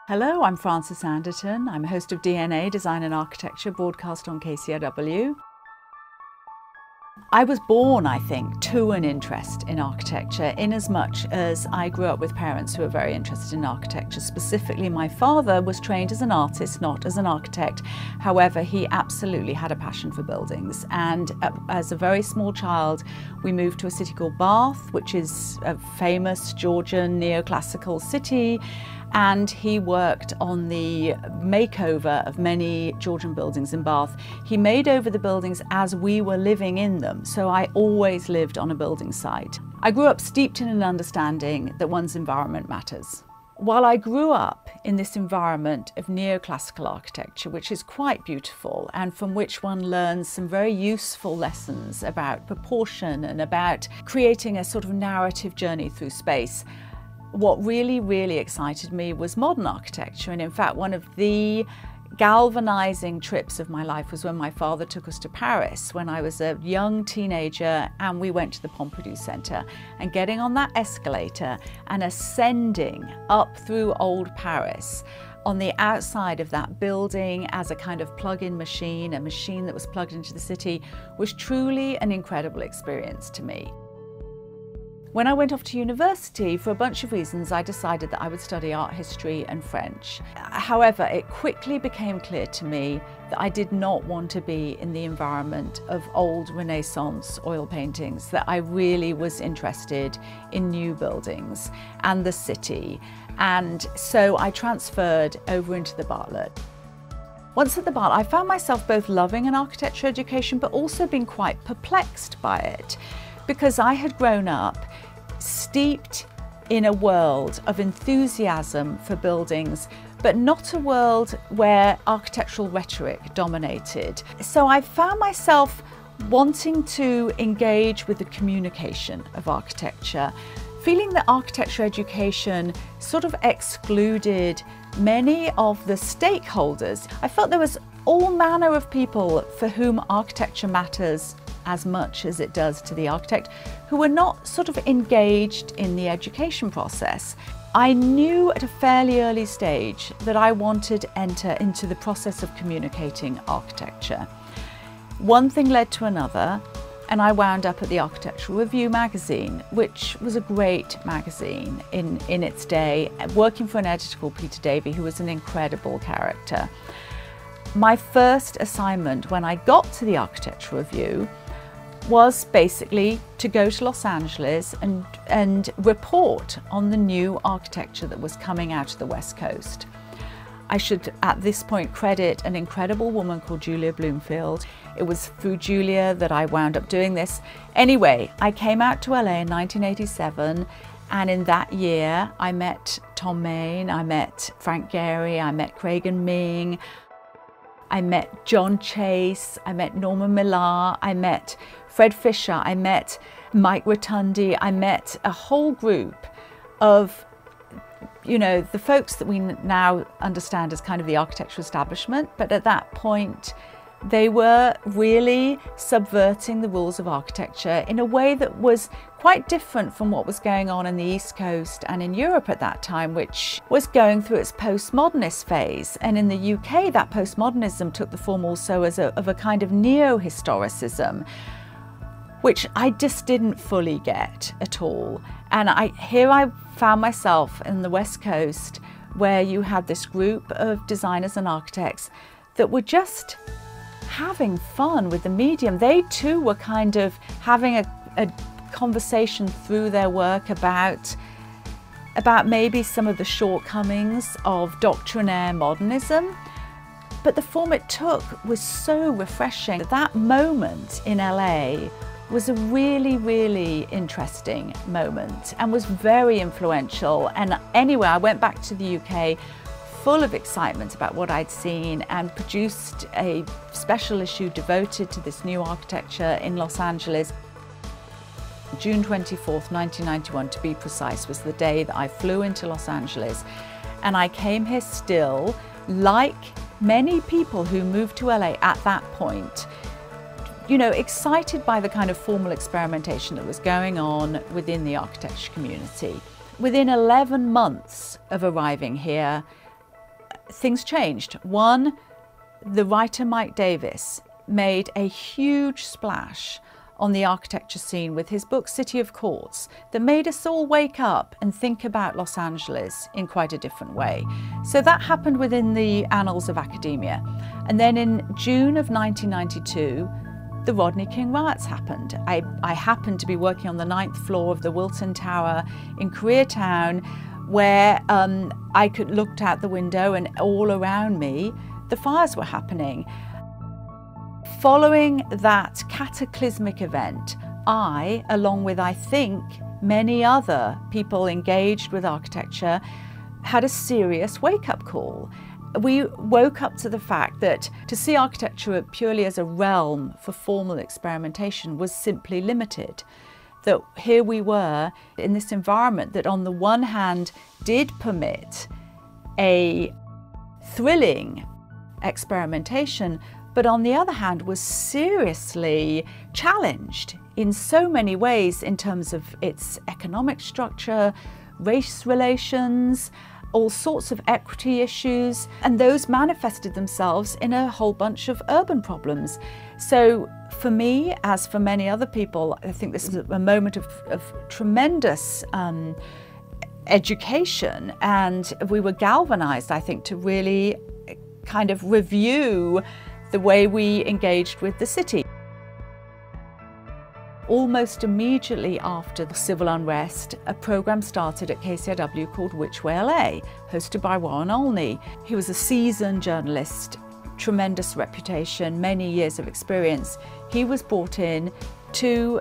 Hello, I'm Frances Anderton. I'm a host of DNA, Design and Architecture, broadcast on KCRW. I was born, I think, to an interest in architecture, in as much as I grew up with parents who were very interested in architecture. Specifically, my father was trained as an artist, not as an architect. However, he absolutely had a passion for buildings. And as a very small child, we moved to a city called Bath, which is a famous Georgian neoclassical city. And he worked on the makeover of many Georgian buildings in Bath. He made over the buildings as we were living in them, so I always lived on a building site. I grew up steeped in an understanding that one's environment matters. While I grew up in this environment of neoclassical architecture, which is quite beautiful and from which one learns some very useful lessons about proportion and about creating a sort of narrative journey through space, what really excited me was modern architecture. And in fact, one of the galvanizing trips of my life was when my father took us to Paris when I was a young teenager, and we went to the Pompidou Center, and getting on that escalator and ascending up through old Paris on the outside of that building as a kind of plug-in machine, a machine that was plugged into the city, was truly an incredible experience to me. When I went off to university, for a bunch of reasons, I decided that I would study art history and French. However, it quickly became clear to me that I did not want to be in the environment of old Renaissance oil paintings, that I really was interested in new buildings and the city. And so I transferred over into the Bartlett. Once at the Bartlett, I found myself both loving an architecture education, but also being quite perplexed by it, because I had grown up steeped in a world of enthusiasm for buildings, but not a world where architectural rhetoric dominated. So I found myself wanting to engage with the communication of architecture, feeling that architecture education sort of excluded many of the stakeholders. I felt there was all manner of people for whom architecture matters as much as it does to the architect, who were not sort of engaged in the education process. I knew at a fairly early stage that I wanted to enter into the process of communicating architecture. One thing led to another, and I wound up at the Architectural Review magazine, which was a great magazine in its day, working for an editor called Peter Davey, who was an incredible character. My first assignment when I got to the Architectural Review was basically to go to Los Angeles and report on the new architecture that was coming out of the West Coast. I should at this point credit an incredible woman called Julia Bloomfield. It was through Julia that I wound up doing this. Anyway, I came out to LA in 1987, and in that year I met Tom Main, I met Frank Gehry, I met Craig and Ming, I met John Chase, I met Norman Millar, I met Fred Fisher, I met Mike Rotundi, I met a whole group of, you know, the folks that we now understand as kind of the architectural establishment, but at that point they were really subverting the rules of architecture in a way that was quite different from what was going on in the East Coast and in Europe at that time, which was going through its postmodernist phase. And in the UK, that postmodernism took the form also of a kind of neo-historicism, which I just didn't fully get at all. And here I found myself in the West Coast, where you had this group of designers and architects that were just having fun with the medium. They too were kind of having a conversation through their work about maybe some of the shortcomings of doctrinaire modernism. But the form it took was so refreshing. That moment in LA was a really interesting moment and was very influential. And anyway, I went back to the UK full of excitement about what I'd seen and produced a special issue devoted to this new architecture in Los Angeles. June 24th, 1991 to be precise, was the day that I flew into Los Angeles. And I came here still, like many people who moved to LA at that point, you know, excited by the kind of formal experimentation that was going on within the architecture community. Within 11 months of arriving here, things changed. One, the writer Mike Davis made a huge splash on the architecture scene with his book City of Courts that made us all wake up and think about Los Angeles in quite a different way. So that happened within the annals of academia. And then in June of 1992, the Rodney King riots happened. I happened to be working on the 9th floor of the Wilton Tower in Koreatown, where I could look out the window and all around me, the fires were happening. Following that cataclysmic event, I, along with I think many other people engaged with architecture, had a serious wake-up call. We woke up to the fact that to see architecture purely as a realm for formal experimentation was simply limited. That here we were in this environment that on the one hand did permit a thrilling experimentation, but on the other hand was seriously challenged in so many ways in terms of its economic structure, race relations, all sorts of equity issues, and those manifested themselves in a whole bunch of urban problems. So for me, as for many other people, I think this is a moment of tremendous education, and we were galvanized, I think, to really kind of review the way we engaged with the city. Almost immediately after the civil unrest, a program started at KCRW called Which Way LA, hosted by Warren Olney. He was a seasoned journalist, tremendous reputation, many years of experience. He was brought in to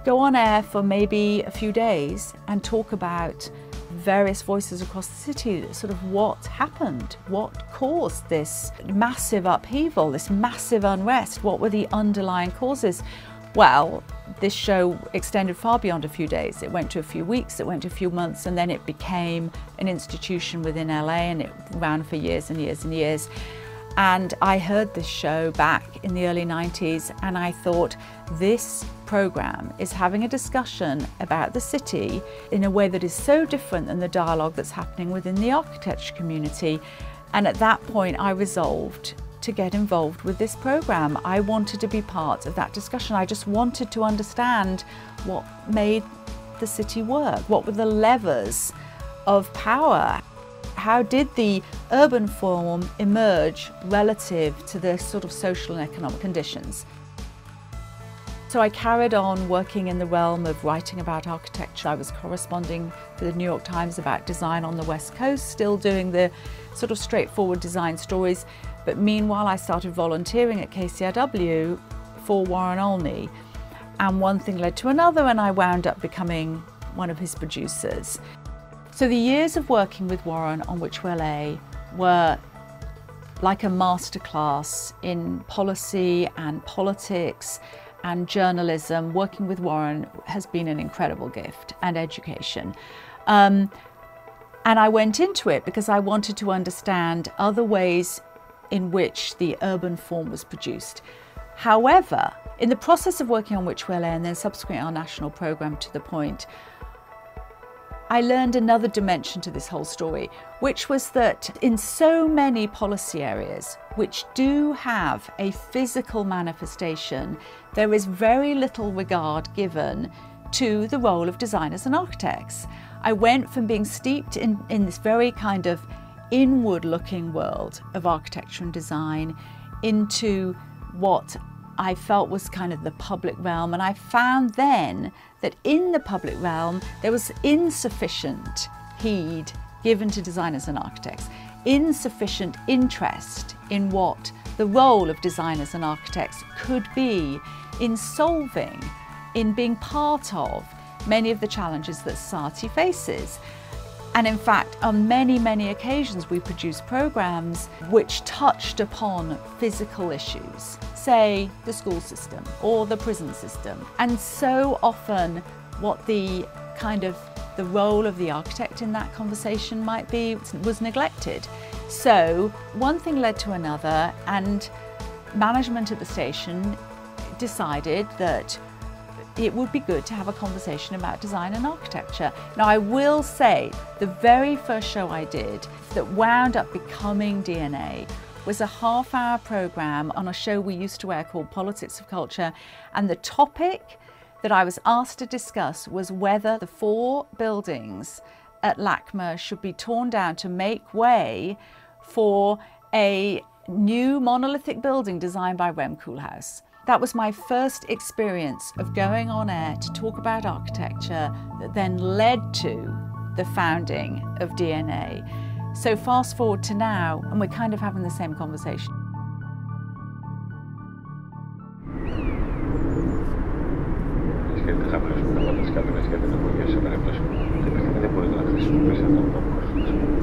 go on air for maybe a few days and talk about various voices across the city, sort of what happened, what caused this massive upheaval, this massive unrest, what were the underlying causes. Well, this show extended far beyond a few days. It went to a few weeks, it went to a few months, and then it became an institution within LA, and it ran for years and years and years. And I heard this show back in the early 90s, and I thought, this program is having a discussion about the city in a way that is so different than the dialogue that's happening within the architecture community. And at that point, I resolved to get involved with this program. I wanted to be part of that discussion. I just wanted to understand what made the city work. What were the levers of power? How did the urban form emerge relative to the sort of social and economic conditions? So I carried on working in the realm of writing about architecture. I was corresponding for the New York Times about design on the West Coast, still doing the sort of straightforward design stories. But meanwhile, I started volunteering at KCRW for Warren Olney. And one thing led to another, and I wound up becoming one of his producers. So the years of working with Warren on Which Way LA were like a masterclass in policy and politics and journalism. Working with Warren has been an incredible gift, and education. And I went into it because I wanted to understand other ways in which the urban form was produced. However, in the process of working on Which Way LA and then subsequently our national program To The Point, I learned another dimension to this whole story, which was that in so many policy areas which do have a physical manifestation, there is very little regard given to the role of designers and architects. I went from being steeped in this very kind of inward-looking world of architecture and design into what I felt was kind of the public realm, and I found then that in the public realm there was insufficient heed given to designers and architects, insufficient interest in what the role of designers and architects could be in solving, in being part of many of the challenges that society faces. And in fact, on many, many occasions, we produced programs which touched upon physical issues, say the school system or the prison system. And so often what the role of the architect in that conversation might be was neglected. So one thing led to another, and management at the station decided that it would be good to have a conversation about design and architecture. Now, I will say the very first show I did that wound up becoming DNA was a half-hour program on a show we used to air called Politics of Culture, and the topic that I was asked to discuss was whether the 4 buildings at LACMA should be torn down to make way for a new monolithic building designed by Rem Koolhaas. That was my first experience of going on air to talk about architecture that then led to the founding of DNA. So fast forward to now, and we're kind of having the same conversation. Δεχάμενος που τα σκάφη να σκέφτεται από δύο σε περίπτωση. Δεν μπορεί να χρησιμοποιήσει αυτό το κόσμο.